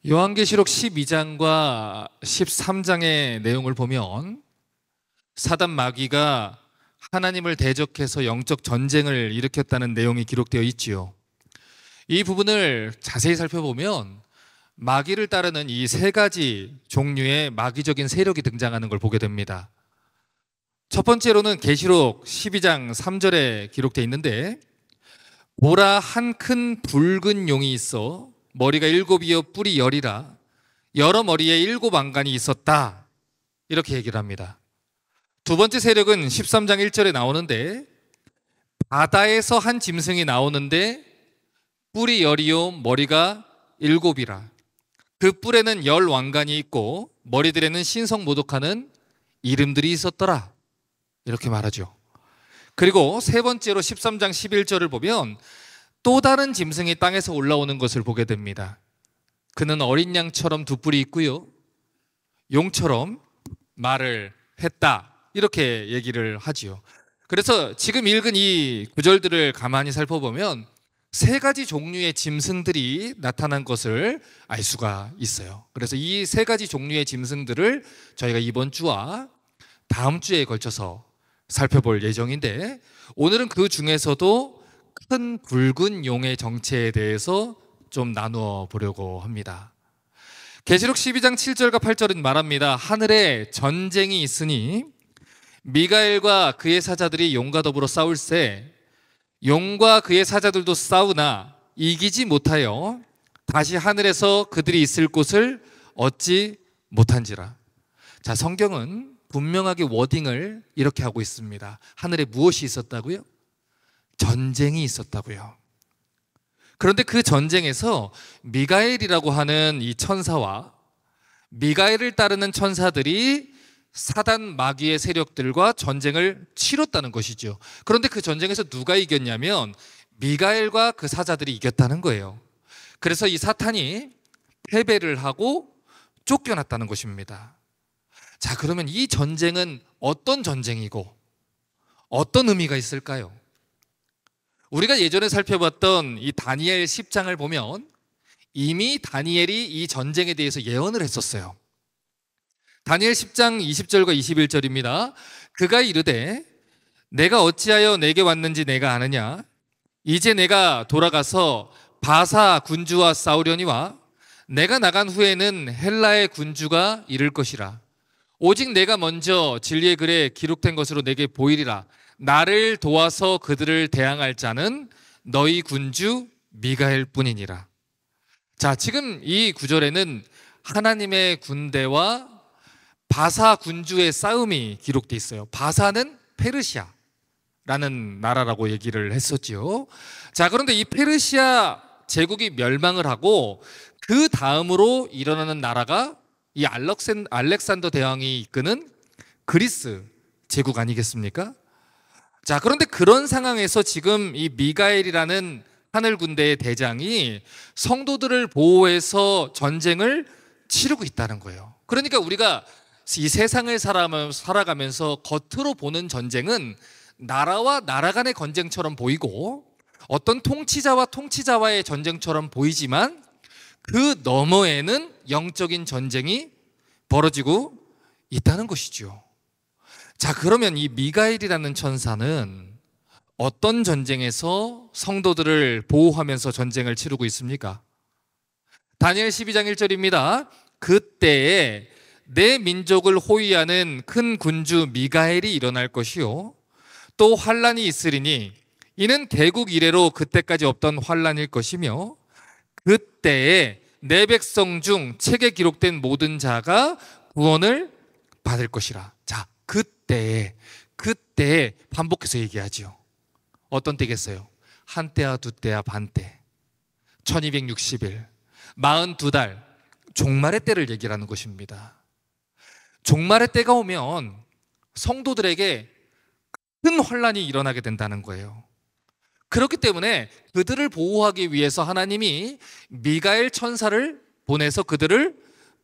요한계시록 12장과 13장의 내용을 보면 사단 마귀가 하나님을 대적해서 영적 전쟁을 일으켰다는 내용이 기록되어 있지요. 이 부분을 자세히 살펴보면 마귀를 따르는 이 세 가지 종류의 마귀적인 세력이 등장하는 걸 보게 됩니다. 첫 번째로는 계시록 12장 3절에 기록되어 있는데, 보라, 한 큰 붉은 용이 있어 머리가 7이요 뿔이 10이라 여러 머리에 7 안간이 있었다, 이렇게 얘기를 합니다. 두 번째 세력은 13장 1절에 나오는데, 바다에서 한 짐승이 나오는데 뿔이 10이요 머리가 7이라 그 뿔에는 10 왕관이 있고 머리들에는 신성모독하는 이름들이 있었더라, 이렇게 말하죠. 그리고 세 번째로 13장 11절을 보면 또 다른 짐승이 땅에서 올라오는 것을 보게 됩니다. 그는 어린 양처럼 두 뿔이 있고요, 용처럼 말을 했다, 이렇게 얘기를 하지요. 그래서 지금 읽은 이 구절들을 가만히 살펴보면 세 가지 종류의 짐승들이 나타난 것을 알 수가 있어요. 그래서 이 세 가지 종류의 짐승들을 저희가 이번 주와 다음 주에 걸쳐서 살펴볼 예정인데, 오늘은 그 중에서도 큰 붉은 용의 정체에 대해서 좀 나누어 보려고 합니다. 계시록 12장 7절과 8절은 말합니다. 하늘에 전쟁이 있으니 미가엘과 그의 사자들이 용과 더불어 싸울세 용과 그의 사자들도 싸우나 이기지 못하여 다시 하늘에서 그들이 있을 곳을 얻지 못한지라. 자, 성경은 분명하게 워딩을 이렇게 하고 있습니다. 하늘에 무엇이 있었다고요? 전쟁이 있었다고요. 그런데 그 전쟁에서 미가엘이라고 하는 이 천사와 미가엘을 따르는 천사들이 사단 마귀의 세력들과 전쟁을 치렀다는 것이죠. 그런데 그 전쟁에서 누가 이겼냐면 미가엘과 그 사자들이 이겼다는 거예요. 그래서 이 사탄이 패배를 하고 쫓겨났다는 것입니다. 자, 그러면 이 전쟁은 어떤 전쟁이고 어떤 의미가 있을까요? 우리가 예전에 살펴봤던 이 다니엘 10장을 보면 이미 다니엘이 이 전쟁에 대해서 예언을 했었어요. 다니엘 10장 20절과 21절입니다. 그가 이르되 내가 어찌하여 내게 왔는지 내가 아느냐? 이제 내가 돌아가서 바사 군주와 싸우려니와 내가 나간 후에는 헬라의 군주가 이를 것이라. 오직 내가 먼저 진리의 글에 기록된 것으로 내게 보이리라. 나를 도와서 그들을 대항할 자는 너희 군주 미가엘 뿐이니라. 자, 지금 이 구절에는 하나님의 군대와 바사 군주의 싸움이 기록되어 있어요. 바사는 페르시아라는 나라라고 얘기를 했었지요. 자, 그런데 이 페르시아 제국이 멸망을 하고 그 다음으로 일어나는 나라가 이 알렉산더 대왕이 이끄는 그리스 제국 아니겠습니까? 자, 그런데 그런 상황에서 지금 이 미가엘이라는 하늘 군대의 대장이 성도들을 보호해서 전쟁을 치르고 있다는 거예요. 그러니까 우리가 이 세상을 살아가면서 겉으로 보는 전쟁은 나라와 나라 간의 전쟁처럼 보이고 어떤 통치자와 통치자와의 전쟁처럼 보이지만 그 너머에는 영적인 전쟁이 벌어지고 있다는 것이죠. 자, 그러면 이 미가엘이라는 천사는 어떤 전쟁에서 성도들을 보호하면서 전쟁을 치르고 있습니까? 다니엘 12장 1절입니다. 그때에 내 민족을 호위하는 큰 군주 미가엘이 일어날 것이요 또 환란이 있으리니 이는 개국 이래로 그때까지 없던 환란일 것이며 그때에 내 백성 중 책에 기록된 모든 자가 구원을 받을 것이라. 자, 그때에 반복해서 얘기하지요. 어떤 때겠어요? 한 때와 두 때와 반 때, 1260일, 42달, 종말의 때를 얘기를 하는 것입니다. 종말의 때가 오면 성도들에게 큰 환란이 일어나게 된다는 거예요. 그렇기 때문에 그들을 보호하기 위해서 하나님이 미가엘 천사를 보내서 그들을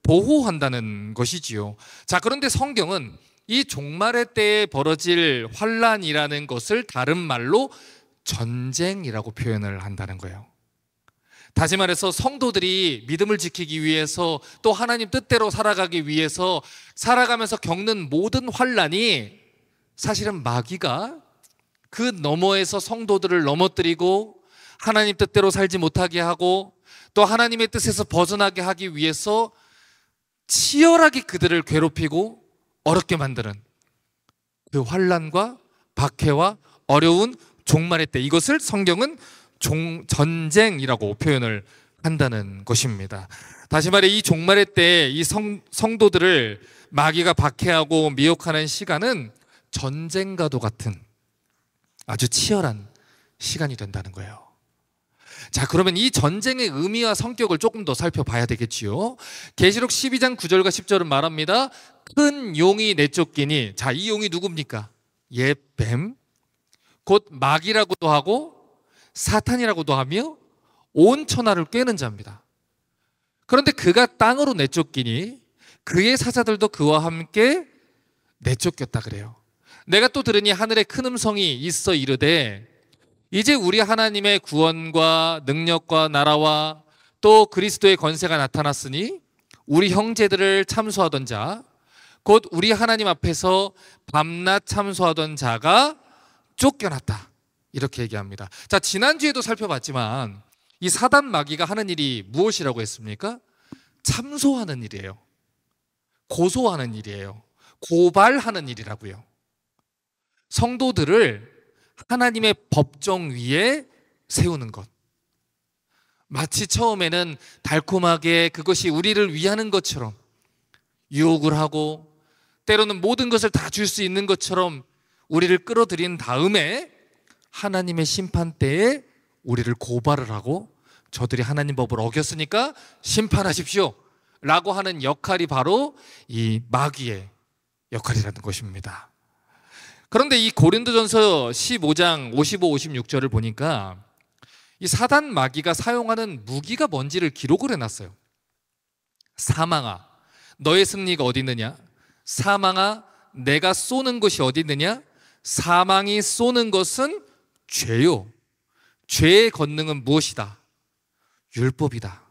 보호한다는 것이지요. 자, 그런데 성경은 이 종말의 때에 벌어질 환란이라는 것을 다른 말로 전쟁이라고 표현을 한다는 거예요. 다시 말해서 성도들이 믿음을 지키기 위해서 또 하나님 뜻대로 살아가기 위해서 살아가면서 겪는 모든 환난이 사실은 마귀가 그 너머에서 성도들을 넘어뜨리고 하나님 뜻대로 살지 못하게 하고 또 하나님의 뜻에서 벗어나게 하기 위해서 치열하게 그들을 괴롭히고 어렵게 만드는 그 환난과 박해와 어려운 종말의 때, 이것을 성경은 전쟁이라고 표현을 한다는 것입니다. 다시 말해 이 종말의 때 이 성도들을 마귀가 박해하고 미혹하는 시간은 전쟁과도 같은 아주 치열한 시간이 된다는 거예요. 자, 그러면 이 전쟁의 의미와 성격을 조금 더 살펴봐야 되겠지요. 계시록 12장 9절과 10절은 말합니다. 큰 용이 내쫓기니, 자, 이 용이 누굽니까? 옛 뱀, 곧 마귀라고도 하고 사탄이라고도 하며 온 천하를 꿰는 자입니다. 그런데 그가 땅으로 내쫓기니 그의 사자들도 그와 함께 내쫓겼다 그래요. 내가 또 들으니 하늘에 큰 음성이 있어 이르되 이제 우리 하나님의 구원과 능력과 나라와 또 그리스도의 권세가 나타났으니 우리 형제들을 참소하던 자, 곧 우리 하나님 앞에서 밤낮 참소하던 자가 쫓겨났다, 이렇게 얘기합니다. 자, 지난주에도 살펴봤지만 이 사단 마귀가 하는 일이 무엇이라고 했습니까? 참소하는 일이에요. 고소하는 일이에요. 고발하는 일이라고요. 성도들을 하나님의 법정 위에 세우는 것. 마치 처음에는 달콤하게 그것이 우리를 위하는 것처럼 유혹을 하고 때로는 모든 것을 다 줄 수 있는 것처럼 우리를 끌어들인 다음에 하나님의 심판대에 우리를 고발을 하고 저들이 하나님 법을 어겼으니까 심판하십시오 라고 하는 역할이 바로 이 마귀의 역할이라는 것입니다. 그런데 이 고린도전서 15장 55, 56절을 보니까 이 사단 마귀가 사용하는 무기가 뭔지를 기록을 해놨어요. 사망아, 너의 승리가 어디 있느냐? 사망아, 내가 쏘는 것이 어디 있느냐? 사망이 쏘는 것은 죄요. 죄의 권능은 무엇이다? 율법이다.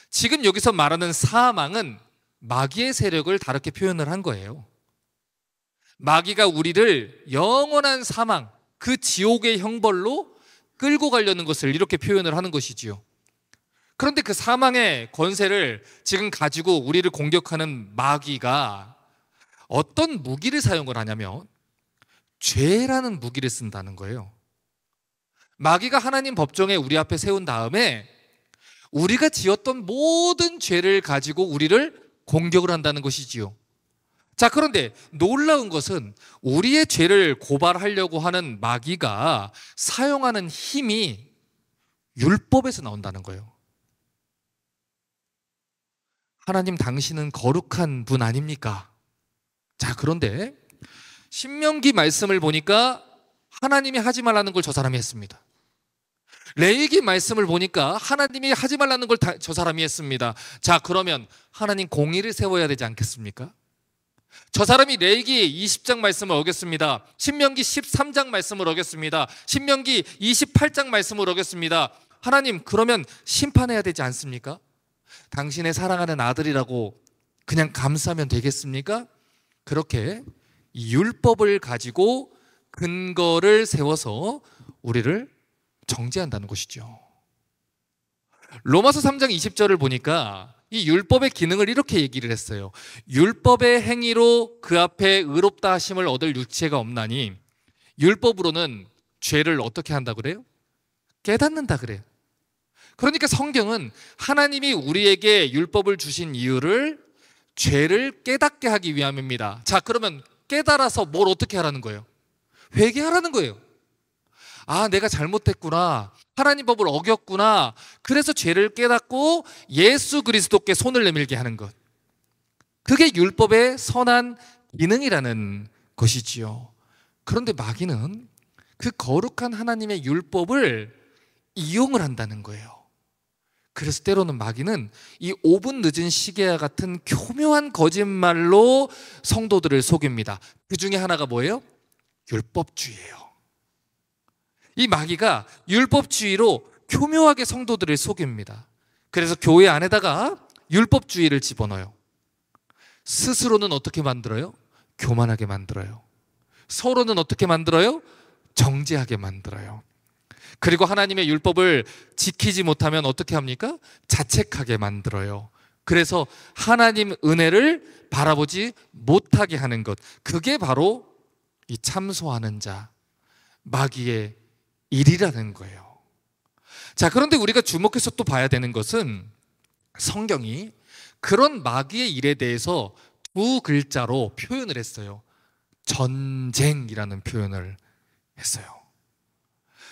지금 여기서 말하는 사망은 마귀의 세력을 다르게 표현을 한 거예요. 마귀가 우리를 영원한 사망, 그 지옥의 형벌로 끌고 가려는 것을 이렇게 표현을 하는 것이지요. 그런데 그 사망의 권세를 지금 가지고 우리를 공격하는 마귀가 어떤 무기를 사용을 하냐면 죄라는 무기를 쓴다는 거예요. 마귀가 하나님 법정에 우리 앞에 세운 다음에 우리가 지었던 모든 죄를 가지고 우리를 공격을 한다는 것이지요. 자, 그런데 놀라운 것은 우리의 죄를 고발하려고 하는 마귀가 사용하는 힘이 율법에서 나온다는 거예요. 하나님, 당신은 거룩한 분 아닙니까? 자, 그런데 신명기 말씀을 보니까 하나님이 하지 말라는 걸 저 사람이 했습니다. 레위기 말씀을 보니까 하나님이 하지 말라는 걸 저 사람이 했습니다. 자, 그러면 하나님 공의를 세워야 되지 않겠습니까? 저 사람이 레위기 20장 말씀을 어겼습니다. 신명기 13장 말씀을 어겼습니다. 신명기 28장 말씀을 어겼습니다. 하나님, 그러면 심판해야 되지 않습니까? 당신의 사랑하는 아들이라고 그냥 감싸면 되겠습니까? 그렇게 이 율법을 가지고 근거를 세워서 우리를 정죄한다는 것이죠. 로마서 3장 20절을 보니까 이 율법의 기능을 이렇게 얘기를 했어요. 율법의 행위로 그 앞에 의롭다 하심을 얻을 육체가 없나니 율법으로는 죄를 어떻게 한다 그래요? 깨닫는다 그래요. 그러니까 성경은 하나님이 우리에게 율법을 주신 이유를 죄를 깨닫게 하기 위함입니다. 자, 그러면 깨달아서 뭘 어떻게 하라는 거예요? 회개하라는 거예요. 아, 내가 잘못했구나. 하나님 법을 어겼구나. 그래서 죄를 깨닫고 예수 그리스도께 손을 내밀게 하는 것. 그게 율법의 선한 기능이라는 것이지요. 그런데 마귀는 그 거룩한 하나님의 율법을 이용을 한다는 거예요. 그래서 때로는 마귀는 이 5분 늦은 시계와 같은 교묘한 거짓말로 성도들을 속입니다. 그 중에 하나가 뭐예요? 율법주의예요. 이 마귀가 율법주의로 교묘하게 성도들을 속입니다. 그래서 교회 안에다가 율법주의를 집어넣어요. 스스로는 어떻게 만들어요? 교만하게 만들어요. 서로는 어떻게 만들어요? 정죄하게 만들어요. 그리고 하나님의 율법을 지키지 못하면 어떻게 합니까? 자책하게 만들어요. 그래서 하나님 은혜를 바라보지 못하게 하는 것, 그게 바로 이 참소하는 자, 마귀의 일이라는 거예요. 자, 그런데 우리가 주목해서 또 봐야 되는 것은 성경이 그런 마귀의 일에 대해서 두 글자로 표현을 했어요. 전쟁이라는 표현을 했어요.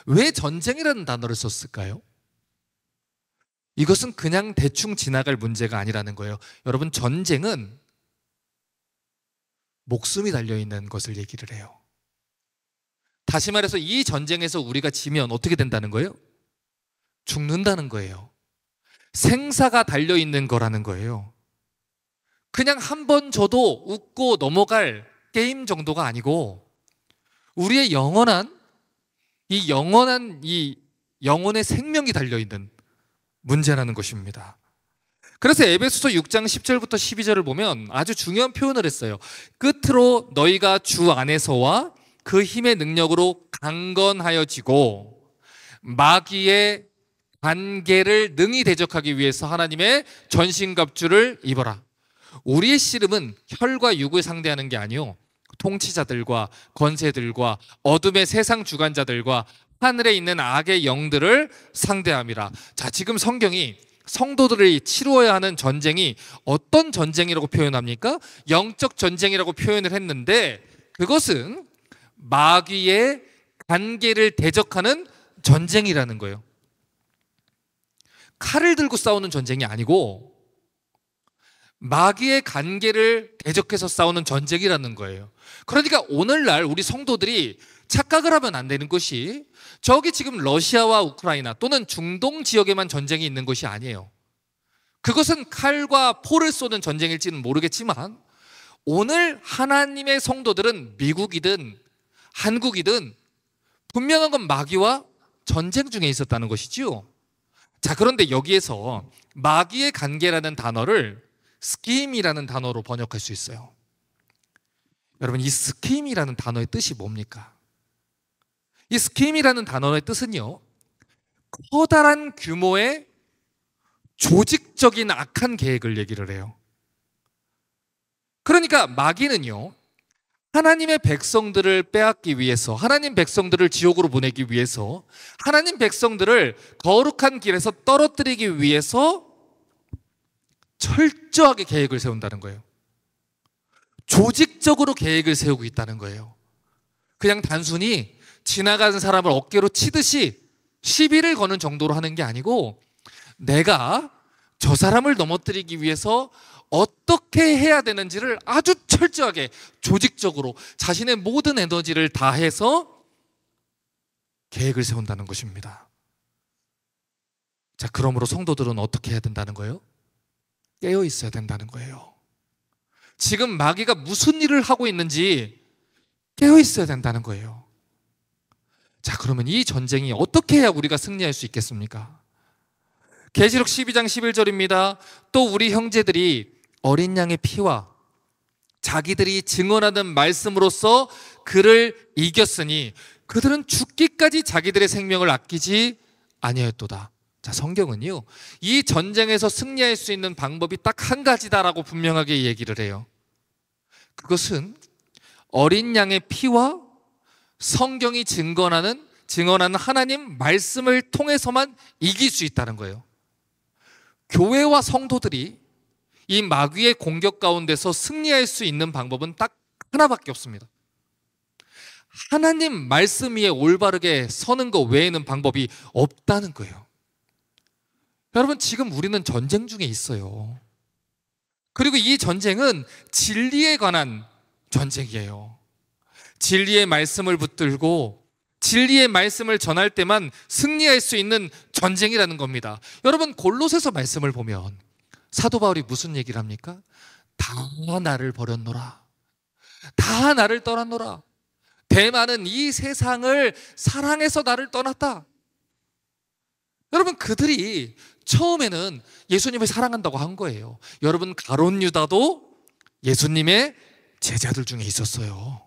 왜 전쟁이라는 단어를 썼을까요? 이것은 그냥 대충 지나갈 문제가 아니라는 거예요. 여러분, 전쟁은 목숨이 달려있는 것을 얘기를 해요. 다시 말해서 이 전쟁에서 우리가 지면 어떻게 된다는 거예요? 죽는다는 거예요. 생사가 달려있는 거라는 거예요. 그냥 한 번 져도 웃고 넘어갈 게임 정도가 아니고 우리의 이 영혼의 생명이 달려있는 문제라는 것입니다. 그래서 에베소서 6장 10절부터 12절을 보면 아주 중요한 표현을 했어요. 끝으로 너희가 주 안에서와 그 힘의 능력으로 강건하여지고 마귀의 관계를 능히 대적하기 위해서 하나님의 전신갑주를 입어라. 우리의 씨름은 혈과 육을 상대하는 게 아니요, 통치자들과 권세들과 어둠의 세상 주관자들과 하늘에 있는 악의 영들을 상대함이라. 자, 지금 성경이 성도들이 치루어야 하는 전쟁이 어떤 전쟁이라고 표현합니까? 영적 전쟁이라고 표현을 했는데 그것은 마귀의 관계를 대적하는 전쟁이라는 거예요. 칼을 들고 싸우는 전쟁이 아니고 마귀의 관계를 대적해서 싸우는 전쟁이라는 거예요. 그러니까 오늘날 우리 성도들이 착각을 하면 안 되는 것이 저기 지금 러시아와 우크라이나 또는 중동 지역에만 전쟁이 있는 것이 아니에요. 그것은 칼과 포를 쏘는 전쟁일지는 모르겠지만 오늘 하나님의 성도들은 미국이든 한국이든 분명한 건 마귀와 전쟁 중에 있었다는 것이지요. 자, 그런데 여기에서 마귀의 관계라는 단어를 스킴이라는 단어로 번역할 수 있어요. 여러분, 이 스킴이라는 단어의 뜻이 뭡니까? 이 스킴이라는 단어의 뜻은요, 커다란 규모의 조직적인 악한 계획을 얘기를 해요. 그러니까 마귀는요, 하나님의 백성들을 빼앗기 위해서, 하나님 백성들을 지옥으로 보내기 위해서, 하나님 백성들을 거룩한 길에서 떨어뜨리기 위해서 철저하게 계획을 세운다는 거예요. 조직적으로 계획을 세우고 있다는 거예요. 그냥 단순히 지나가는 사람을 어깨로 치듯이 시비를 거는 정도로 하는 게 아니고 내가 저 사람을 넘어뜨리기 위해서 어떻게 해야 되는지를 아주 철저하게 조직적으로 자신의 모든 에너지를 다해서 계획을 세운다는 것입니다. 자, 그러므로 성도들은 어떻게 해야 된다는 거예요? 깨어 있어야 된다는 거예요. 지금 마귀가 무슨 일을 하고 있는지 깨어 있어야 된다는 거예요. 자, 그러면 이 전쟁이 어떻게 해야 우리가 승리할 수 있겠습니까? 계시록 12장 11절입니다. 또 우리 형제들이 어린 양의 피와 자기들이 증언하는 말씀으로써 그를 이겼으니 그들은 죽기까지 자기들의 생명을 아끼지 아니하였도다. 자, 성경은요, 이 전쟁에서 승리할 수 있는 방법이 딱 한 가지다라고 분명하게 얘기를 해요. 그것은 어린 양의 피와 성경이 증언하는 하나님 말씀을 통해서만 이길 수 있다는 거예요. 교회와 성도들이 이 마귀의 공격 가운데서 승리할 수 있는 방법은 딱 하나밖에 없습니다. 하나님 말씀 위에 올바르게 서는 것 외에는 방법이 없다는 거예요. 여러분, 지금 우리는 전쟁 중에 있어요. 그리고 이 전쟁은 진리에 관한 전쟁이에요. 진리의 말씀을 붙들고 진리의 말씀을 전할 때만 승리할 수 있는 전쟁이라는 겁니다. 여러분, 골로새서 말씀을 보면 사도 바울이 무슨 얘기를 합니까? 다 나를 버렸노라. 다 나를 떠났노라. 대만은 이 세상을 사랑해서 나를 떠났다. 여러분, 그들이 처음에는 예수님을 사랑한다고 한 거예요. 여러분, 가룟 유다도 예수님의 제자들 중에 있었어요.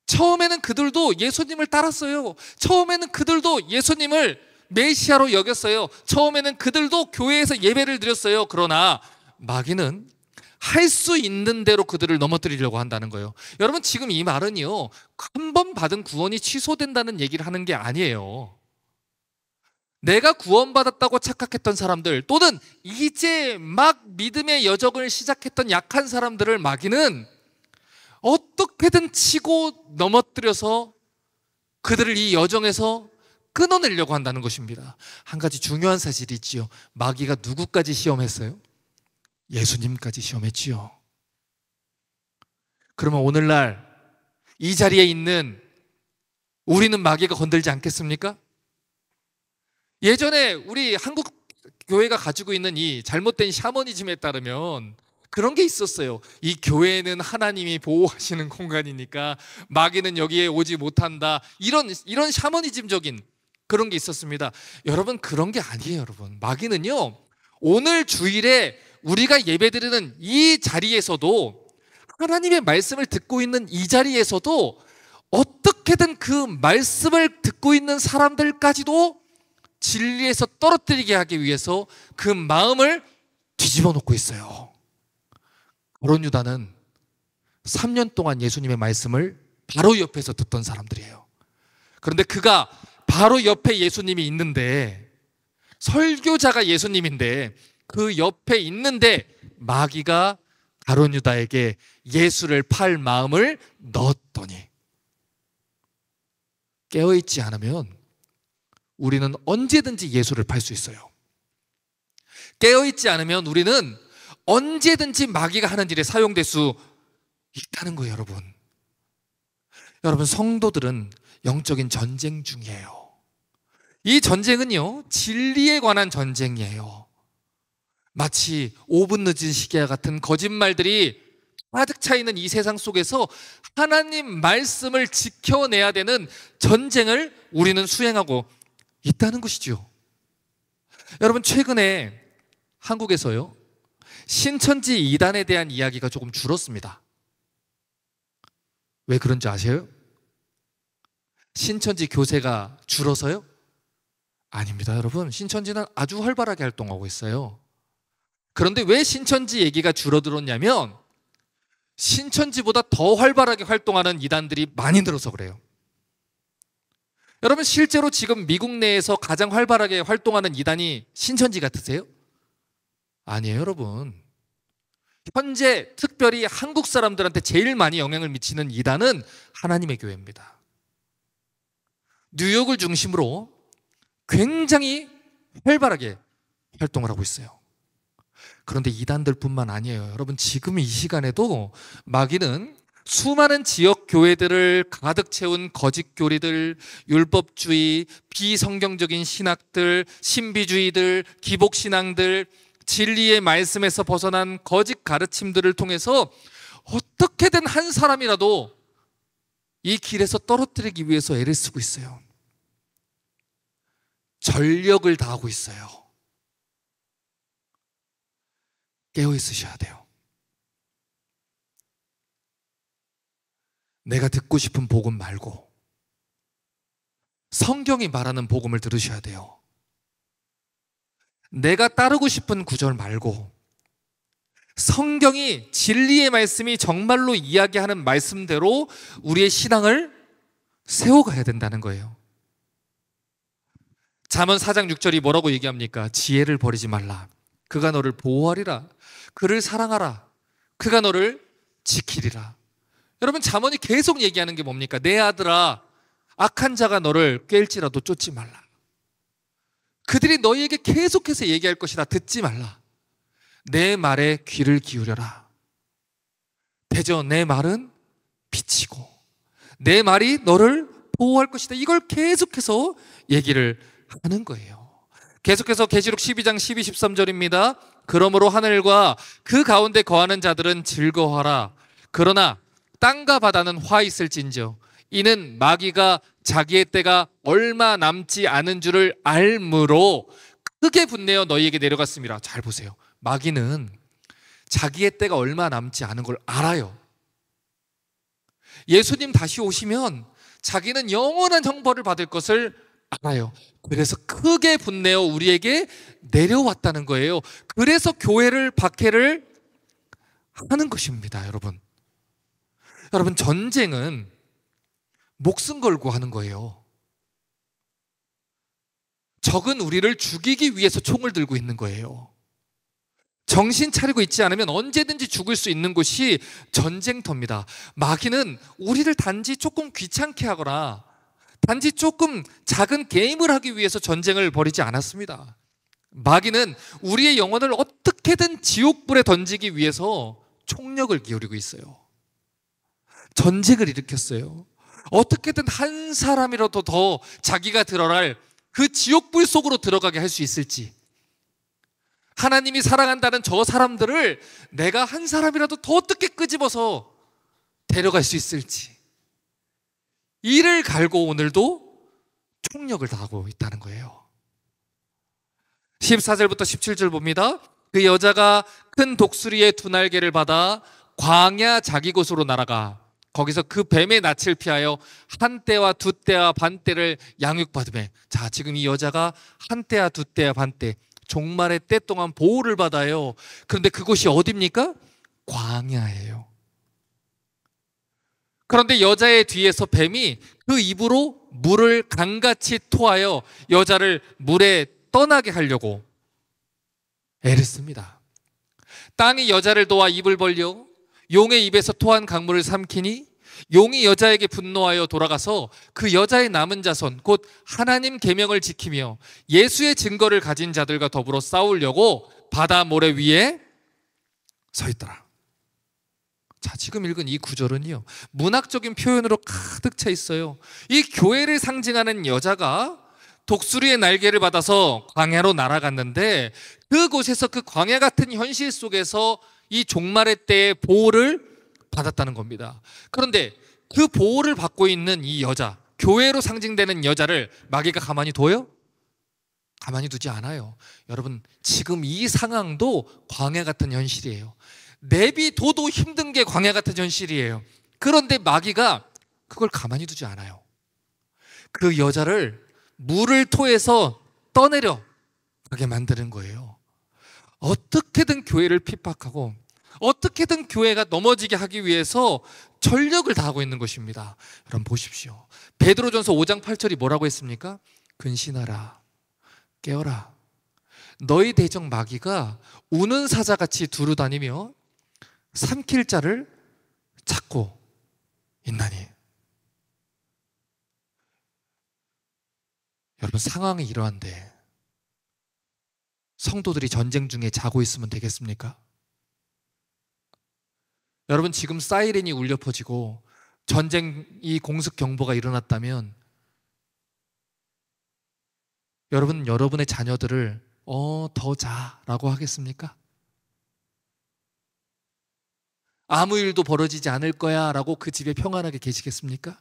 처음에는 그들도 예수님을 따랐어요. 처음에는 그들도 예수님을 메시아로 여겼어요. 처음에는 그들도 교회에서 예배를 드렸어요. 그러나 마귀는 할 수 있는 대로 그들을 넘어뜨리려고 한다는 거예요. 여러분, 지금 이 말은요, 한 번 받은 구원이 취소된다는 얘기를 하는 게 아니에요. 내가 구원받았다고 착각했던 사람들, 또는 이제 막 믿음의 여정을 시작했던 약한 사람들을 마귀는 어떻게든 치고 넘어뜨려서 그들을 이 여정에서 끊어내려고 한다는 것입니다. 한 가지 중요한 사실이 있지요. 마귀가 누구까지 시험했어요? 예수님까지 시험했지요. 그러면 오늘날 이 자리에 있는 우리는 마귀가 건들지 않겠습니까? 예전에 우리 한국 교회가 가지고 있는 이 잘못된 샤머니즘에 따르면 그런 게 있었어요. 이 교회는 하나님이 보호하시는 공간이니까 마귀는 여기에 오지 못한다. 이런 샤머니즘적인 그런 게 있었습니다. 여러분, 그런 게 아니에요. 여러분, 마귀는요, 오늘 주일에 우리가 예배드리는 이 자리에서도, 하나님의 말씀을 듣고 있는 이 자리에서도 어떻게든 그 말씀을 듣고 있는 사람들까지도 진리에서 떨어뜨리게 하기 위해서 그 마음을 뒤집어 놓고 있어요. 가룟 유다는 3년 동안 예수님의 말씀을 바로 옆에서 듣던 사람들이에요. 그런데 그가 바로 옆에 예수님이 있는데, 설교자가 예수님인데 그 옆에 있는데 마귀가 가룟 유다에게 예수를 팔 마음을 넣었더니, 깨어있지 않으면 우리는 언제든지 예수를 팔 수 있어요. 깨어있지 않으면 우리는 언제든지 마귀가 하는 일에 사용될 수 있다는 거예요. 여러분, 성도들은 영적인 전쟁 중이에요. 이 전쟁은요, 진리에 관한 전쟁이에요. 마치 5분 늦은 시계와 같은 거짓말들이 가득 차 있는 이 세상 속에서 하나님 말씀을 지켜내야 되는 전쟁을 우리는 수행하고 있다는 것이죠. 여러분, 최근에 한국에서요, 신천지 이단에 대한 이야기가 조금 줄었습니다. 왜 그런지 아세요? 신천지 교세가 줄어서요? 아닙니다. 여러분, 신천지는 아주 활발하게 활동하고 있어요. 그런데 왜 신천지 얘기가 줄어들었냐면, 신천지보다 더 활발하게 활동하는 이단들이 많이 늘어서 그래요. 여러분, 실제로 지금 미국 내에서 가장 활발하게 활동하는 이단이 신천지 같으세요? 아니에요. 여러분, 현재 특별히 한국 사람들한테 제일 많이 영향을 미치는 이단은 하나님의 교회입니다. 뉴욕을 중심으로 굉장히 활발하게 활동을 하고 있어요. 그런데 이단들뿐만 아니에요. 여러분, 지금 이 시간에도 마귀는 수많은 지역 교회들을 가득 채운 거짓 교리들, 율법주의, 비성경적인 신학들, 신비주의들, 기복신앙들, 진리의 말씀에서 벗어난 거짓 가르침들을 통해서 어떻게든 한 사람이라도 이 길에서 떨어뜨리기 위해서 애를 쓰고 있어요. 전력을 다하고 있어요. 깨어 있으셔야 돼요. 내가 듣고 싶은 복음 말고 성경이 말하는 복음을 들으셔야 돼요. 내가 따르고 싶은 구절 말고 성경이, 진리의 말씀이 정말로 이야기하는 말씀대로 우리의 신앙을 세워가야 된다는 거예요. 잠언 4장 6절이 뭐라고 얘기합니까? 지혜를 버리지 말라. 그가 너를 보호하리라. 그를 사랑하라. 그가 너를 지키리라. 여러분, 잠언이 계속 얘기하는 게 뭡니까? 내 아들아, 악한 자가 너를 꿰일지라도 쫓지 말라. 그들이 너희에게 계속해서 얘기할 것이다. 듣지 말라. 내 말에 귀를 기울여라. 대저 내 말은 빛이고 내 말이 너를 보호할 것이다. 이걸 계속해서 얘기를 하는 거예요. 계속해서 계시록 12장 12, 13절입니다. 그러므로 하늘과 그 가운데 거하는 자들은 즐거워하라. 그러나 땅과 바다는 화 있을진저 이는 마귀가 자기의 때가 얼마 남지 않은 줄을 알므로 크게 분내어 너희에게 내려갔습니다. 잘 보세요. 마귀는 자기의 때가 얼마 남지 않은 걸 알아요. 예수님 다시 오시면 자기는 영원한 형벌을 받을 것을 알아요. 그래서 크게 분내어 우리에게 내려왔다는 거예요. 그래서 교회를 박해를 하는 것입니다, 여러분. 여러분, 전쟁은 목숨 걸고 하는 거예요. 적은 우리를 죽이기 위해서 총을 들고 있는 거예요. 정신 차리고 있지 않으면 언제든지 죽을 수 있는 곳이 전쟁터입니다. 마귀는 우리를 단지 조금 귀찮게 하거나 단지 조금 작은 게임을 하기 위해서 전쟁을 벌이지 않았습니다. 마귀는 우리의 영혼을 어떻게든 지옥불에 던지기 위해서 총력을 기울이고 있어요. 전쟁을 일으켰어요. 어떻게든 한 사람이라도 더 자기가 들어갈 그 지옥불 속으로 들어가게 할 수 있을지, 하나님이 사랑한다는 저 사람들을 내가 한 사람이라도 더 어떻게 끄집어서 데려갈 수 있을지, 이를 갈고 오늘도 총력을 다하고 있다는 거예요. 14절부터 17절 봅니다. 그 여자가 큰 독수리의 두 날개를 받아 광야 자기 곳으로 날아가 거기서 그 뱀의 낯을 피하여 한 때와 두 때와 반 때를 양육받으며, 자, 지금 이 여자가 한 때와 두 때와 반 때, 종말의 때 동안 보호를 받아요. 그런데 그곳이 어디입니까? 광야예요. 그런데 여자의 뒤에서 뱀이 그 입으로 물을 강같이 토하여 여자를 물에 떠나게 하려고 애를 씁니다. 땅이 여자를 도와 입을 벌려 용의 입에서 토한 강물을 삼키니 용이 여자에게 분노하여 돌아가서 그 여자의 남은 자손 곧 하나님 계명을 지키며 예수의 증거를 가진 자들과 더불어 싸우려고 바다 모래 위에 서 있더라. 자, 지금 읽은 이 구절은요, 문학적인 표현으로 가득 차 있어요. 이 교회를 상징하는 여자가 독수리의 날개를 받아서 광야로 날아갔는데, 그곳에서 그 광야 같은 현실 속에서 이 종말의 때의 보호를 받았다는 겁니다. 그런데 그 보호를 받고 있는 이 여자, 교회로 상징되는 여자를 마귀가 가만히 둬요? 가만히 두지 않아요. 여러분, 지금 이 상황도 광야 같은 현실이에요. 내비둬도 힘든 게 광야 같은 현실이에요. 그런데 마귀가 그걸 가만히 두지 않아요. 그 여자를 물을 토해서 떠내려 가게 만드는 거예요. 어떻게든 교회를 핍박하고 어떻게든 교회가 넘어지게 하기 위해서 전력을 다하고 있는 것입니다. 여러분 보십시오. 베드로전서 5장 8절이 뭐라고 했습니까? 근신하라, 깨어라. 너희 대적 마귀가 우는 사자같이 두루다니며 삼킬 자를 찾고 있나니. 여러분, 상황이 이러한데 성도들이 전쟁 중에 자고 있으면 되겠습니까? 여러분, 지금 사이렌이 울려 퍼지고 전쟁이 공습 경보가 일어났다면 여러분, 여러분의 자녀들을 더 자라고 하겠습니까? 아무 일도 벌어지지 않을 거야 라고 그 집에 평안하게 계시겠습니까?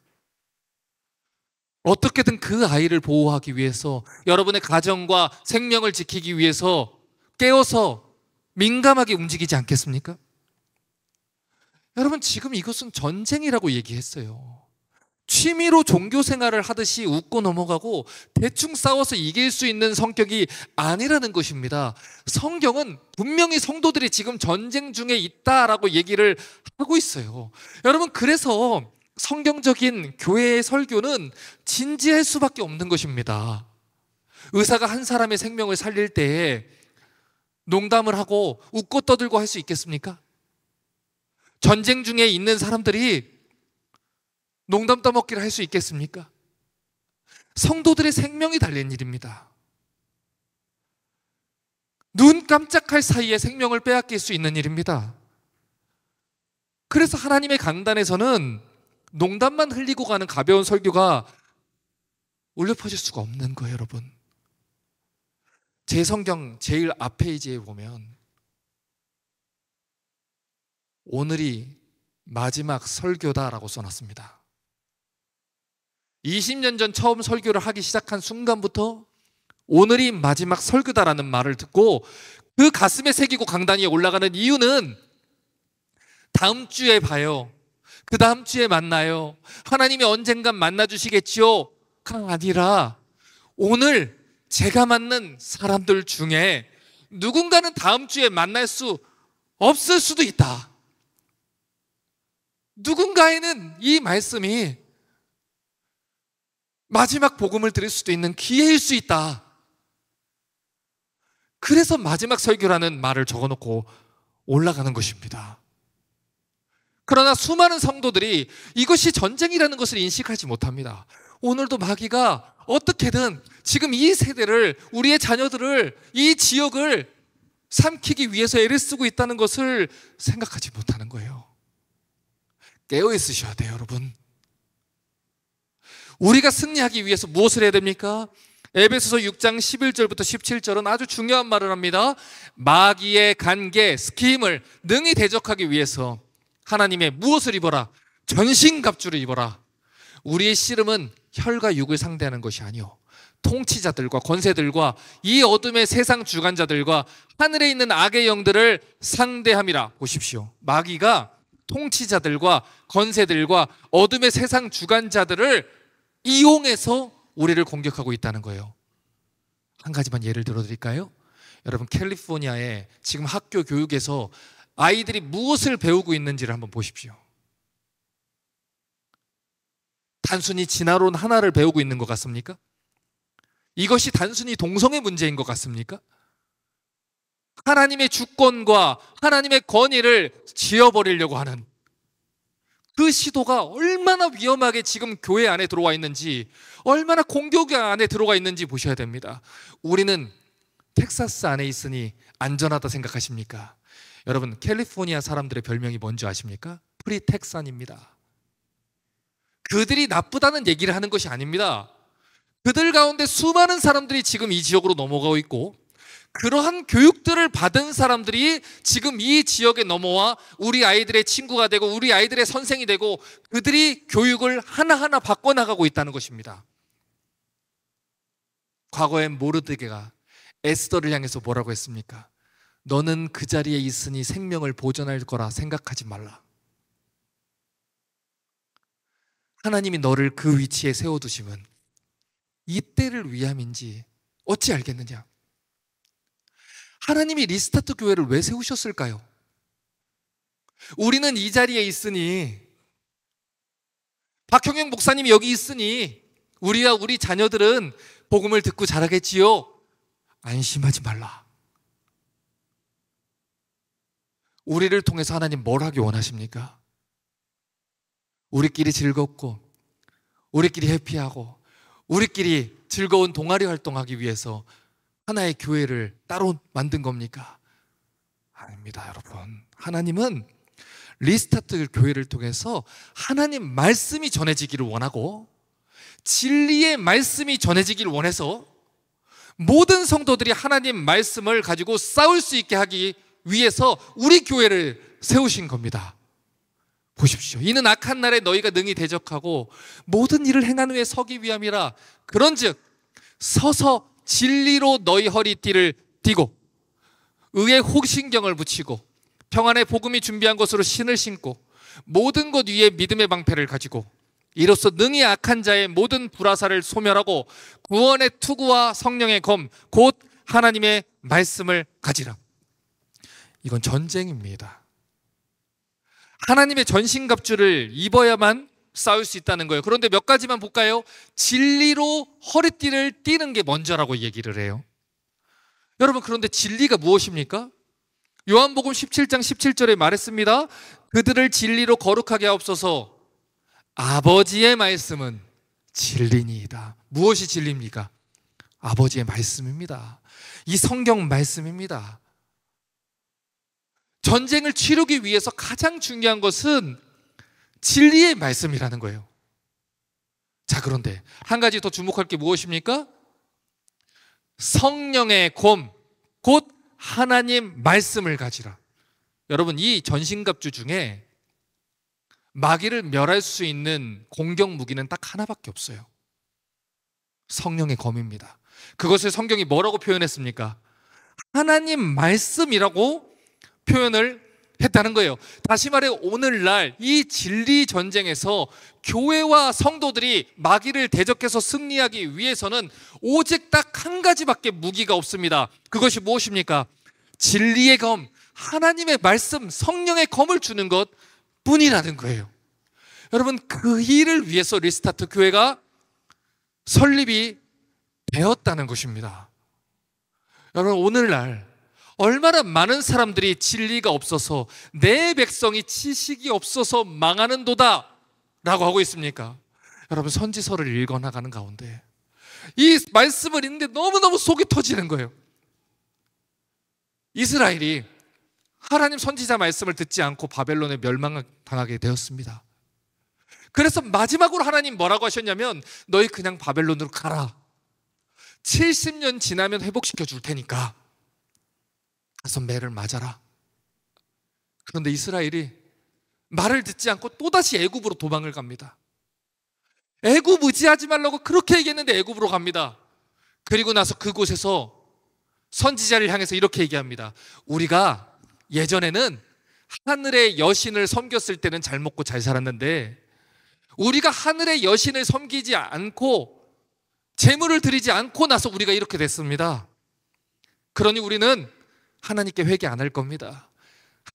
어떻게든 그 아이를 보호하기 위해서, 여러분의 가정과 생명을 지키기 위해서 깨어서 민감하게 움직이지 않겠습니까? 여러분, 지금 이것은 전쟁이라고 얘기했어요. 취미로 종교 생활을 하듯이 웃고 넘어가고 대충 싸워서 이길 수 있는 성격이 아니라는 것입니다. 성경은 분명히 성도들이 지금 전쟁 중에 있다라고 얘기를 하고 있어요. 여러분, 그래서 성경적인 교회의 설교는 진지할 수밖에 없는 것입니다. 의사가 한 사람의 생명을 살릴 때에 농담을 하고 웃고 떠들고 할 수 있겠습니까? 전쟁 중에 있는 사람들이 농담 떠먹기를 할 수 있겠습니까? 성도들의 생명이 달린 일입니다. 눈 깜짝할 사이에 생명을 빼앗길 수 있는 일입니다. 그래서 하나님의 강단에서는 농담만 흘리고 가는 가벼운 설교가 울려 퍼질 수가 없는 거예요, 여러분. 제 성경 제일 앞 페이지에 보면 오늘이 마지막 설교다라고 써놨습니다. 20년 전 처음 설교를 하기 시작한 순간부터 오늘이 마지막 설교다라는 말을 듣고 그 가슴에 새기고 강단위에 올라가는 이유는 다음 주에 봐요, 그 다음 주에 만나요, 하나님이 언젠간 만나주시겠지요가 아니라 오늘 제가 만난 사람들 중에 누군가는 다음 주에 만날 수 없을 수도 있다. 누군가에는 이 말씀이 마지막 복음을 들을 수도 있는 기회일 수 있다. 그래서 마지막 설교라는 말을 적어놓고 올라가는 것입니다. 그러나 수많은 성도들이 이것이 전쟁이라는 것을 인식하지 못합니다. 오늘도 마귀가 어떻게든 지금 이 세대를, 우리의 자녀들을, 이 지역을 삼키기 위해서 애를 쓰고 있다는 것을 생각하지 못하는 거예요. 깨어 있으셔야 돼요, 여러분. 우리가 승리하기 위해서 무엇을 해야 됩니까? 에베소서 6장 11절부터 17절은 아주 중요한 말을 합니다. 마귀의 간계, 스킴을 능히 대적하기 위해서 하나님의 무엇을 입어라? 전신갑주를 입어라. 우리의 씨름은 혈과 육을 상대하는 것이 아니요, 통치자들과 권세들과 이 어둠의 세상 주관자들과 하늘에 있는 악의 영들을 상대함이라. 보십시오. 마귀가 통치자들과 권세들과 어둠의 세상 주관자들을 이용해서 우리를 공격하고 있다는 거예요. 한 가지만 예를 들어드릴까요? 여러분, 캘리포니아의 지금 학교 교육에서 아이들이 무엇을 배우고 있는지를 한번 보십시오. 단순히 진화론 하나를 배우고 있는 것 같습니까? 이것이 단순히 동성애 문제인 것 같습니까? 하나님의 주권과 하나님의 권위를 지어버리려고 하는 그 시도가 얼마나 위험하게 지금 교회 안에 들어와 있는지, 얼마나 공격 안에 들어가 있는지 보셔야 됩니다. 우리는 텍사스 안에 있으니 안전하다 생각하십니까? 여러분, 캘리포니아 사람들의 별명이 뭔지 아십니까? 프리텍산입니다. 그들이 나쁘다는 얘기를 하는 것이 아닙니다. 그들 가운데 수많은 사람들이 지금 이 지역으로 넘어가고 있고, 그러한 교육들을 받은 사람들이 지금 이 지역에 넘어와 우리 아이들의 친구가 되고 우리 아이들의 선생이 되고 그들이 교육을 하나하나 바꿔나가고 있다는 것입니다. 과거엔 모르드게가 에스더를 향해서 뭐라고 했습니까? 너는 그 자리에 있으니 생명을 보존할 거라 생각하지 말라. 하나님이 너를 그 위치에 세워두시면 이때를 위함인지 어찌 알겠느냐? 하나님이 리스타트 교회를 왜 세우셨을까요? 우리는 이 자리에 있으니, 박형영 목사님이 여기 있으니 우리와 우리 자녀들은 복음을 듣고 자라겠지요. 안심하지 말라. 우리를 통해서 하나님 뭘 하기 원하십니까? 우리끼리 즐겁고 우리끼리 해피하고 우리끼리 즐거운 동아리 활동하기 위해서 하나의 교회를 따로 만든 겁니까? 아닙니다, 여러분. 하나님은 리스타트 교회를 통해서 하나님 말씀이 전해지기를 원하고 진리의 말씀이 전해지기를 원해서 모든 성도들이 하나님 말씀을 가지고 싸울 수 있게 하기 위해서 우리 교회를 세우신 겁니다. 보십시오. 이는 악한 날에 너희가 능히 대적하고 모든 일을 행한 후에 서기 위함이라. 그런즉 서서 진리로 너희 허리띠를 띠고 의의 호신경을 붙이고 평안의 복음이 준비한 것으로 신을 신고 모든 것 위에 믿음의 방패를 가지고 이로써 능히 악한 자의 모든 불화살을 소멸하고 구원의 투구와 성령의 검 곧 하나님의 말씀을 가지라. 이건 전쟁입니다. 하나님의 전신갑주를 입어야만 싸울 수 있다는 거예요. 그런데 몇 가지만 볼까요? 진리로 허리띠를 띠는 게 먼저라고 얘기를 해요. 여러분, 그런데 진리가 무엇입니까? 요한복음 17장 17절에 말했습니다. 그들을 진리로 거룩하게 하옵소서. 아버지의 말씀은 진리니이다. 무엇이 진리입니까? 아버지의 말씀입니다. 이 성경 말씀입니다. 전쟁을 치르기 위해서 가장 중요한 것은 진리의 말씀이라는 거예요. 자, 그런데 한 가지 더 주목할 게 무엇입니까? 성령의 검, 곧 하나님 말씀을 가지라. 여러분, 이 전신갑주 중에 마귀를 멸할 수 있는 공격 무기는 딱 하나밖에 없어요. 성령의 검입니다. 그것을 성경이 뭐라고 표현했습니까? 하나님 말씀이라고 표현을 했다는 거예요. 다시 말해 오늘날 이 진리 전쟁에서 교회와 성도들이 마귀를 대적해서 승리하기 위해서는 오직 딱 한 가지밖에 무기가 없습니다. 그것이 무엇입니까? 진리의 검, 하나님의 말씀, 성령의 검을 주는 것 뿐이라는 거예요. 여러분, 그 일을 위해서 리스타트 교회가 설립이 되었다는 것입니다. 여러분, 오늘날 얼마나 많은 사람들이 진리가 없어서 내 백성이 지식이 없어서 망하는도다 라고 하고 있습니까? 여러분, 선지서를 읽어나가는 가운데 이 말씀을 읽는데 너무너무 속이 터지는 거예요. 이스라엘이 하나님 선지자 말씀을 듣지 않고 바벨론에 멸망당하게 되었습니다. 그래서 마지막으로 하나님 뭐라고 하셨냐면, 너희 그냥 바벨론으로 가라. 70년 지나면 회복시켜 줄 테니까 가서 매를 맞아라. 그런데 이스라엘이 말을 듣지 않고 또다시 애굽으로 도망을 갑니다. 애굽 의지하지 말라고 그렇게 얘기했는데 애굽으로 갑니다. 그리고 나서 그곳에서 선지자를 향해서 이렇게 얘기합니다. 우리가 예전에는 하늘의 여신을 섬겼을 때는 잘 먹고 잘 살았는데, 우리가 하늘의 여신을 섬기지 않고 제물을 드리지 않고 나서 우리가 이렇게 됐습니다. 그러니 우리는 하나님께 회개 안 할 겁니다.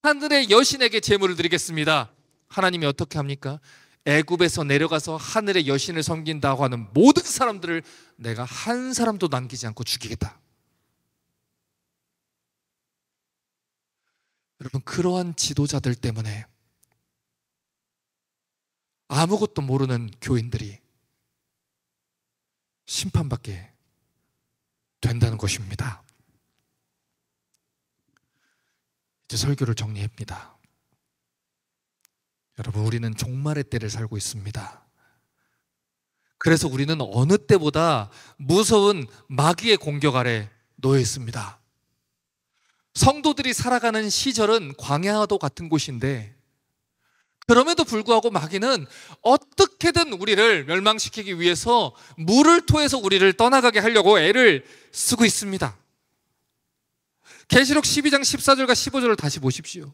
하늘의 여신에게 제물을 드리겠습니다. 하나님이 어떻게 합니까? 애굽에서 내려가서 하늘의 여신을 섬긴다고 하는 모든 사람들을 내가 한 사람도 남기지 않고 죽이겠다. 여러분, 그러한 지도자들 때문에 아무것도 모르는 교인들이 심판받게 된다는 것입니다. 이제 설교를 정리합니다. 여러분, 우리는 종말의 때를 살고 있습니다. 그래서 우리는 어느 때보다 무서운 마귀의 공격 아래 놓여 있습니다. 성도들이 살아가는 시절은 광야도 같은 곳인데, 그럼에도 불구하고 마귀는 어떻게든 우리를 멸망시키기 위해서 물을 토해서 우리를 떠나가게 하려고 애를 쓰고 있습니다. 계시록 12장 14절과 15절을 다시 보십시오.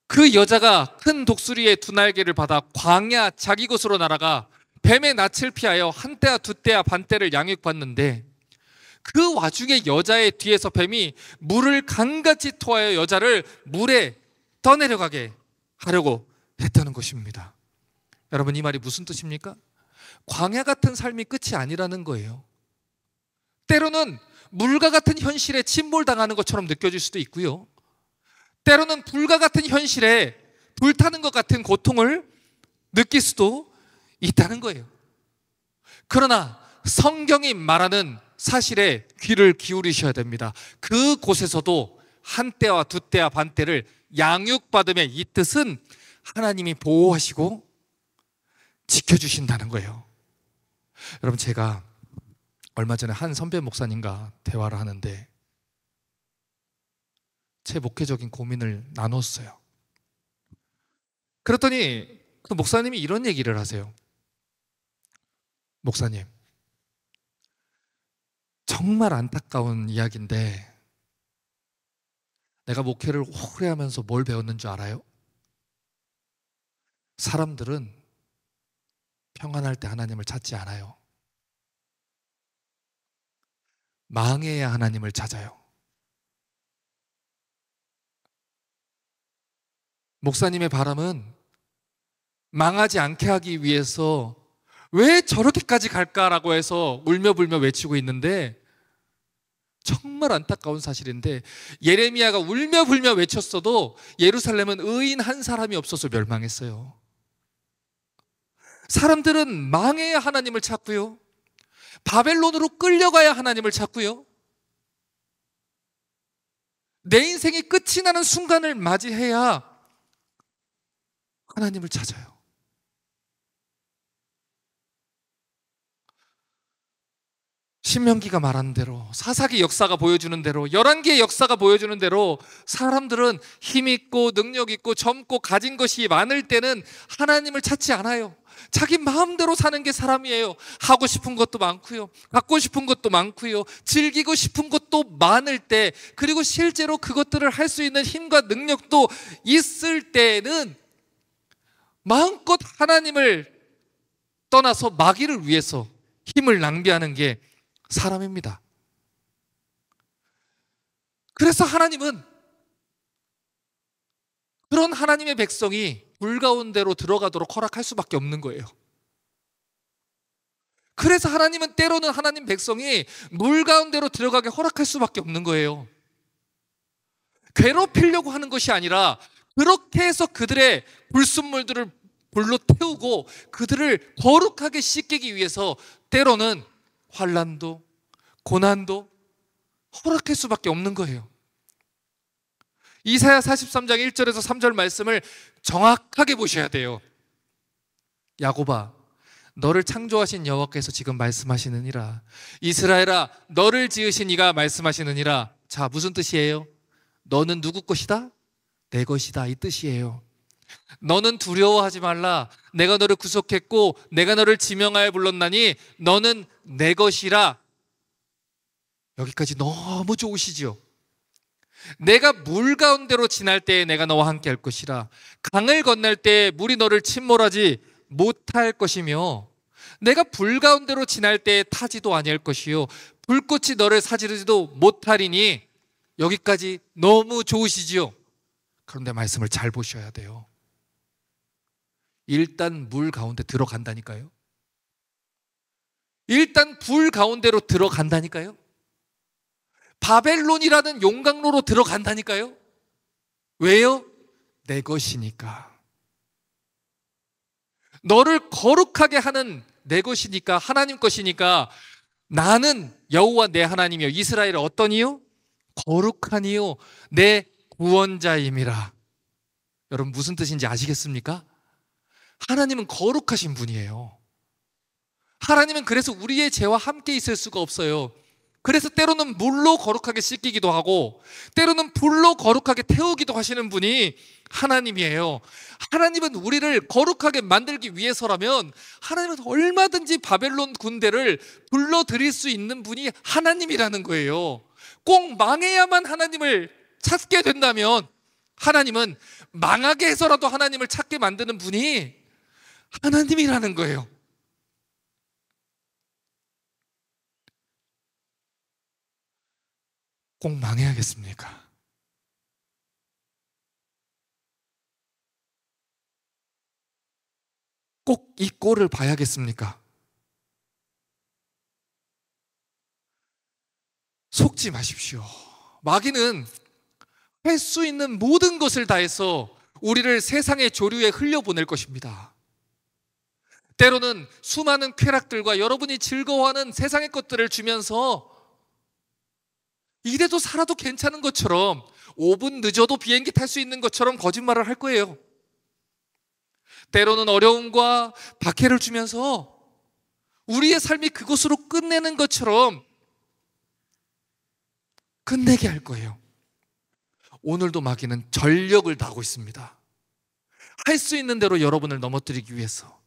그 여자가 큰 독수리의 두 날개를 받아 광야 자기 곳으로 날아가 뱀의 낯을 피하여 한 때와 두 때와 반 때를 양육받는데, 그 와중에 여자의 뒤에서 뱀이 물을 강같이 토하여 여자를 물에 떠내려가게 하려고 했다는 것입니다. 여러분, 이 말이 무슨 뜻입니까? 광야 같은 삶이 끝이 아니라는 거예요. 때로는 물과 같은 현실에 침몰당하는 것처럼 느껴질 수도 있고요, 때로는 불과 같은 현실에 불타는 것 같은 고통을 느낄 수도 있다는 거예요. 그러나 성경이 말하는 사실에 귀를 기울이셔야 됩니다. 그곳에서도 한 때와 두 때와 반 때를 양육받음의 이 뜻은 하나님이 보호하시고 지켜주신다는 거예요. 여러분, 제가 얼마 전에 한 선배 목사님과 대화를 하는데 제 목회적인 고민을 나눴어요. 그랬더니 그 목사님이 이런 얘기를 하세요. 목사님, 정말 안타까운 이야기인데 내가 목회를 오래 하면서 뭘 배웠는 줄 알아요? 사람들은 평안할 때 하나님을 찾지 않아요. 망해야 하나님을 찾아요. 목사님의 바람은 망하지 않게 하기 위해서 왜 저렇게까지 갈까라고 해서 울며불며 외치고 있는데, 정말 안타까운 사실인데 예레미야가 울며불며 외쳤어도 예루살렘은 의인 한 사람이 없어서 멸망했어요. 사람들은 망해야 하나님을 찾고요, 바벨론으로 끌려가야 하나님을 찾고요, 내 인생이 끝이 나는 순간을 맞이해야 하나님을 찾아요. 신명기가 말하는 대로, 사사기 역사가 보여주는 대로, 열왕기의 역사가 보여주는 대로 사람들은 힘 있고 능력 있고 젊고 가진 것이 많을 때는 하나님을 찾지 않아요. 자기 마음대로 사는 게 사람이에요. 하고 싶은 것도 많고요, 갖고 싶은 것도 많고요, 즐기고 싶은 것도 많을 때, 그리고 실제로 그것들을 할 수 있는 힘과 능력도 있을 때는 마음껏 하나님을 떠나서 마귀를 위해서 힘을 낭비하는 게 사람입니다. 그래서 하나님은 그런 하나님의 백성이 물 가운데로 들어가도록 허락할 수밖에 없는 거예요. 그래서 하나님은 때로는 하나님 백성이 물 가운데로 들어가게 허락할 수밖에 없는 거예요. 괴롭히려고 하는 것이 아니라 그렇게 해서 그들의 불순물들을 불로 태우고 그들을 거룩하게 씻기기 위해서 때로는 환난도 고난도 허락할 수밖에 없는 거예요. 이사야 43장 1절에서 3절 말씀을 정확하게 보셔야 돼요. 야곱아, 너를 창조하신 여호와께서 지금 말씀하시느니라. 이스라엘아, 너를 지으신 이가 말씀하시느니라. 자, 무슨 뜻이에요? 너는 누구 것이다? 내 것이다, 이 뜻이에요. 너는 두려워하지 말라. 내가 너를 구속했고 내가 너를 지명하여 불렀나니 너는 내 것이라. 여기까지 너무 좋으시죠? 내가 물 가운데로 지날 때에 내가 너와 함께 할 것이라. 강을 건널 때에 물이 너를 침몰하지 못할 것이며 내가 불 가운데로 지날 때에 타지도 아니할 것이요 불꽃이 너를 사지르지도 못하리니. 여기까지 너무 좋으시지요? 그런데 말씀을 잘 보셔야 돼요. 일단 물 가운데 들어간다니까요. 일단 불 가운데로 들어간다니까요. 바벨론이라는 용광로로 들어간다니까요. 왜요? 내 것이니까. 너를 거룩하게 하는 내 것이니까, 하나님 것이니까. 나는 여호와 내 하나님이요 이스라엘의 어떤 이요? 거룩한 이요 내 구원자임이라. 여러분 무슨 뜻인지 아시겠습니까? 하나님은 거룩하신 분이에요. 하나님은 그래서 우리의 죄와 함께 있을 수가 없어요. 그래서 때로는 물로 거룩하게 씻기기도 하고 때로는 불로 거룩하게 태우기도 하시는 분이 하나님이에요. 하나님은 우리를 거룩하게 만들기 위해서라면 하나님은 얼마든지 바벨론 군대를 불러들일 수 있는 분이 하나님이라는 거예요. 꼭 망해야만 하나님을 찾게 된다면 하나님은 망하게 해서라도 하나님을 찾게 만드는 분이 하나님이라는 거예요. 꼭 망해야겠습니까? 꼭 이 꼴을 봐야겠습니까? 속지 마십시오. 마귀는 할 수 있는 모든 것을 다해서 우리를 세상의 조류에 흘려보낼 것입니다. 때로는 수많은 쾌락들과 여러분이 즐거워하는 세상의 것들을 주면서 이래도 살아도 괜찮은 것처럼 5분 늦어도 비행기 탈 수 있는 것처럼 거짓말을 할 거예요. 때로는 어려움과 박해를 주면서 우리의 삶이 그것으로 끝내는 것처럼 끝내게 할 거예요. 오늘도 마귀는 전력을 다하고 있습니다. 할 수 있는 대로 여러분을 넘어뜨리기 위해서,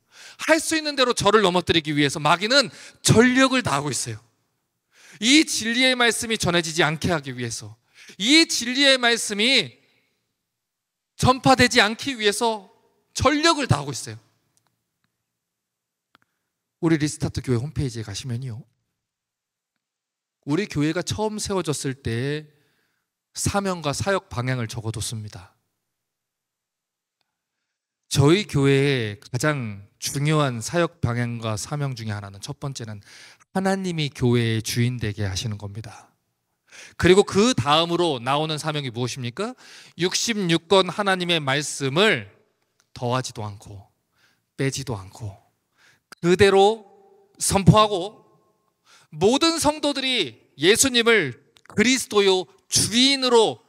할 수 있는 대로 저를 넘어뜨리기 위해서 마귀는 전력을 다하고 있어요. 이 진리의 말씀이 전해지지 않게 하기 위해서, 이 진리의 말씀이 전파되지 않기 위해서 전력을 다하고 있어요. 우리 리스타트 교회 홈페이지에 가시면요, 우리 교회가 처음 세워졌을 때 사명과 사역 방향을 적어뒀습니다. 저희 교회의 가장 중요한 사역 방향과 사명 중에 하나는, 첫 번째는 하나님이 교회의 주인 되게 하시는 겁니다. 그리고 그 다음으로 나오는 사명이 무엇입니까? 66권 하나님의 말씀을 더하지도 않고 빼지도 않고 그대로 선포하고 모든 성도들이 예수님을 그리스도요 주인으로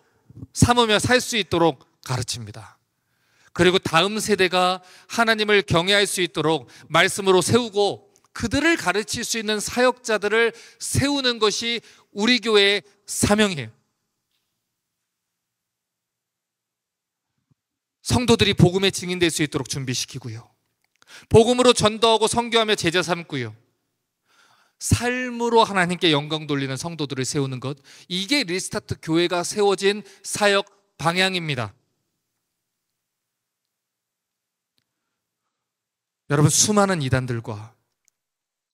삼으며 살 수 있도록 가르칩니다. 그리고 다음 세대가 하나님을 경외할 수 있도록 말씀으로 세우고 그들을 가르칠 수 있는 사역자들을 세우는 것이 우리 교회의 사명이에요. 성도들이 복음의 증인될 수 있도록 준비시키고요, 복음으로 전도하고 선교하며 제자 삼고요, 삶으로 하나님께 영광 돌리는 성도들을 세우는 것, 이게 리스타트 교회가 세워진 사역 방향입니다. 여러분, 수많은 이단들과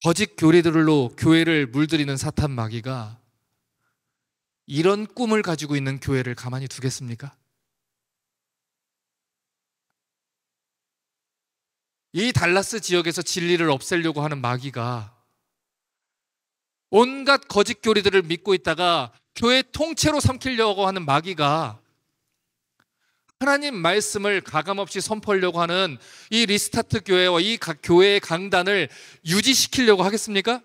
거짓 교리들로 교회를 물들이는 사탄 마귀가 이런 꿈을 가지고 있는 교회를 가만히 두겠습니까? 이 달라스 지역에서 진리를 없애려고 하는 마귀가 온갖 거짓 교리들을 믿고 있다가 교회 통째로 삼키려고 하는 마귀가 하나님 말씀을 가감없이 선포하려고 하는 이 리스타트 교회와 이 교회의 강단을 유지시키려고 하겠습니까?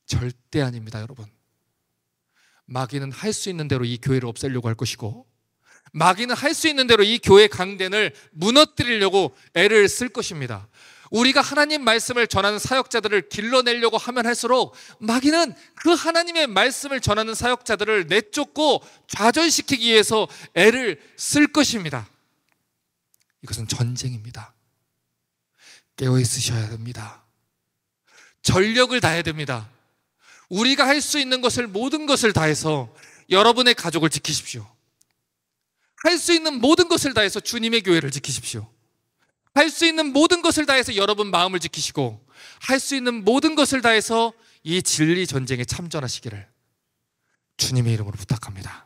절대 아닙니다, 여러분. 마귀는 할 수 있는 대로 이 교회를 없애려고 할 것이고, 마귀는 할 수 있는 대로 이 교회 강단을 무너뜨리려고 애를 쓸 것입니다. 우리가 하나님 말씀을 전하는 사역자들을 길러내려고 하면 할수록 마귀는 그 하나님의 말씀을 전하는 사역자들을 내쫓고 좌절시키기 위해서 애를 쓸 것입니다. 이것은 전쟁입니다. 깨어있으셔야 됩니다. 전력을 다해야 됩니다. 우리가 할 수 있는 것을, 모든 것을 다해서 여러분의 가족을 지키십시오. 할 수 있는 모든 것을 다해서 주님의 교회를 지키십시오. 할 수 있는 모든 것을 다해서 여러분 마음을 지키시고, 할 수 있는 모든 것을 다해서 이 진리 전쟁에 참전하시기를 주님의 이름으로 부탁합니다.